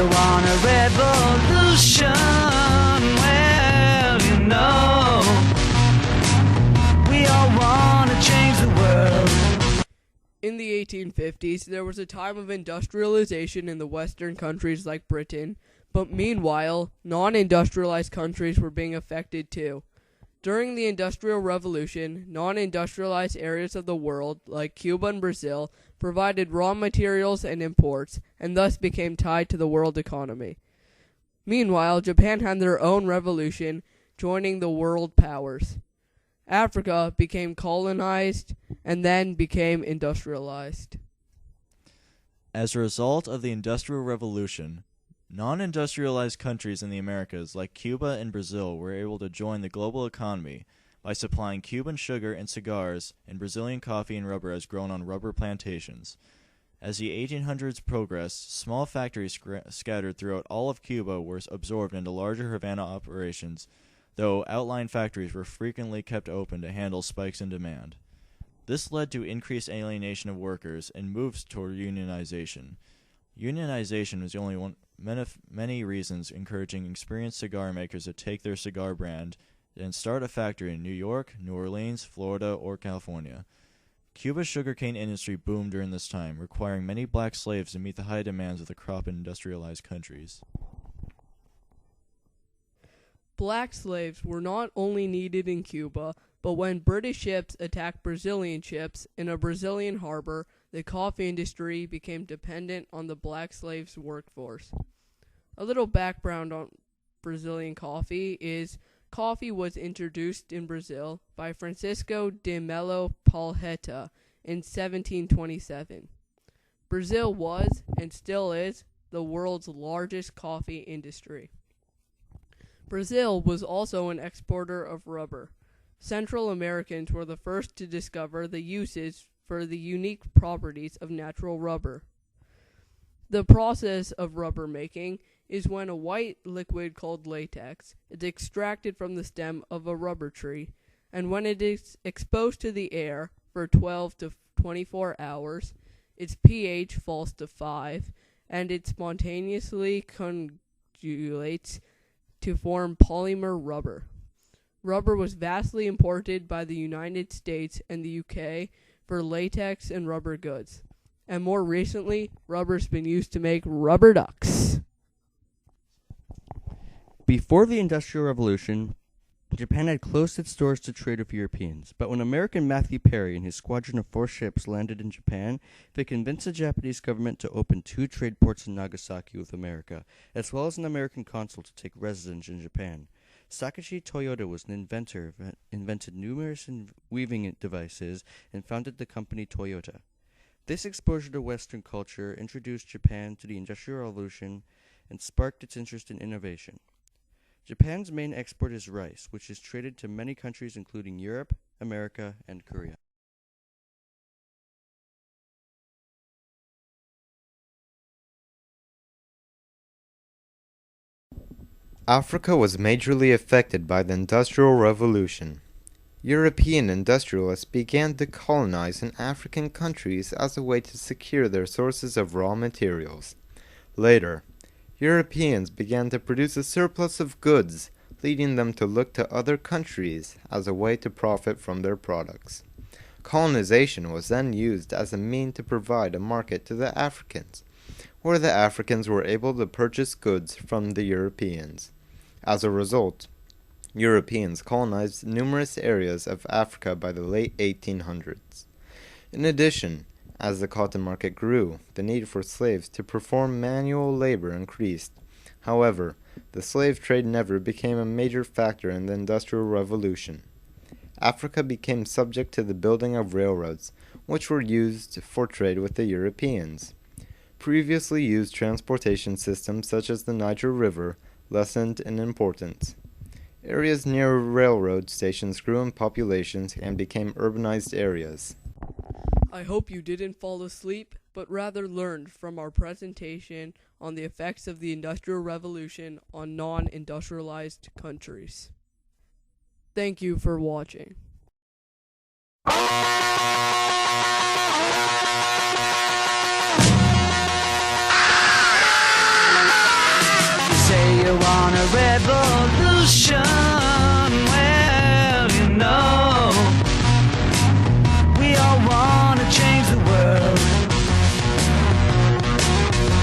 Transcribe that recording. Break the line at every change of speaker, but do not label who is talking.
you want a revolution? Well, you know, we all want to change the world.
In the 1850s, there was a time of industrialization in the Western countries like Britain, but meanwhile, non-industrialized countries were being affected too. During the Industrial Revolution, non-industrialized areas of the world, like Cuba and Brazil, provided raw materials and imports, and thus became tied to the world economy. Meanwhile, Japan had their own revolution, joining the world powers. Africa became colonized and then became industrialized.
As a result of the Industrial Revolution, non-industrialized countries in the Americas like Cuba and Brazil were able to join the global economy by supplying Cuban sugar and cigars and Brazilian coffee and rubber as grown on rubber plantations. As the 1800s progressed, small factories scattered throughout all of Cuba were absorbed into larger Havana operations, though outlying factories were frequently kept open to handle spikes in demand. This led to increased alienation of workers and moves toward unionization. Unionization was only one many reasons encouraging experienced cigar makers to take their cigar brand and start a factory in New York, New Orleans, Florida, or California. Cuba's sugarcane industry boomed during this time, requiring many black slaves to meet the high demands of the crop in industrialized countries.
Black slaves were not only needed in Cuba, but when British ships attacked Brazilian ships in a Brazilian harbor, the coffee industry became dependent on the black slaves' workforce. A little background on Brazilian coffee is coffee was introduced in Brazil by Francisco de Melo Palheta in 1727. Brazil was, and still is, the world's largest coffee industry. Brazil was also an exporter of rubber. Central Americans were the first to discover the uses for the unique properties of natural rubber. The process of rubber making is when a white liquid called latex is extracted from the stem of a rubber tree, and when it is exposed to the air for 12 to 24 hours, its pH falls to 5, and it spontaneously conjugates to form polymer rubber. Rubber was vastly imported by the United States and the UK for latex and rubber goods. And more recently, rubber's been used to make rubber ducks.
Before the Industrial Revolution, Japan had closed its doors to trade with Europeans, but when American Matthew Perry and his squadron of 4 ships landed in Japan, they convinced the Japanese government to open 2 trade ports in Nagasaki with America, as well as an American consul to take residence in Japan. Sakashi Toyota was an inventor, invented numerous weaving devices, and founded the company Toyota. This exposure to Western culture introduced Japan to the Industrial Revolution and sparked its interest in innovation. Japan's main export is rice, which is traded to many countries including Europe, America, and Korea.
Africa was majorly affected by the Industrial Revolution. European industrialists began to colonize in African countries as a way to secure their sources of raw materials. Later, Europeans began to produce a surplus of goods, leading them to look to other countries as a way to profit from their products. Colonization was then used as a means to provide a market to the Africans, where the Africans were able to purchase goods from the Europeans. As a result, Europeans colonized numerous areas of Africa by the late 1800s. In addition, as the cotton market grew, the need for slaves to perform manual labor increased. However, the slave trade never became a major factor in the Industrial Revolution. Africa became subject to the building of railroads, which were used for trade with the Europeans. Previously used transportation systems such as the Niger River lessened in importance. Areas near railroad stations grew in populations and became urbanized areas.
I hope you didn't fall asleep, but rather learned from our presentation on the effects of the Industrial Revolution on non-industrialized countries. Thank you for watching.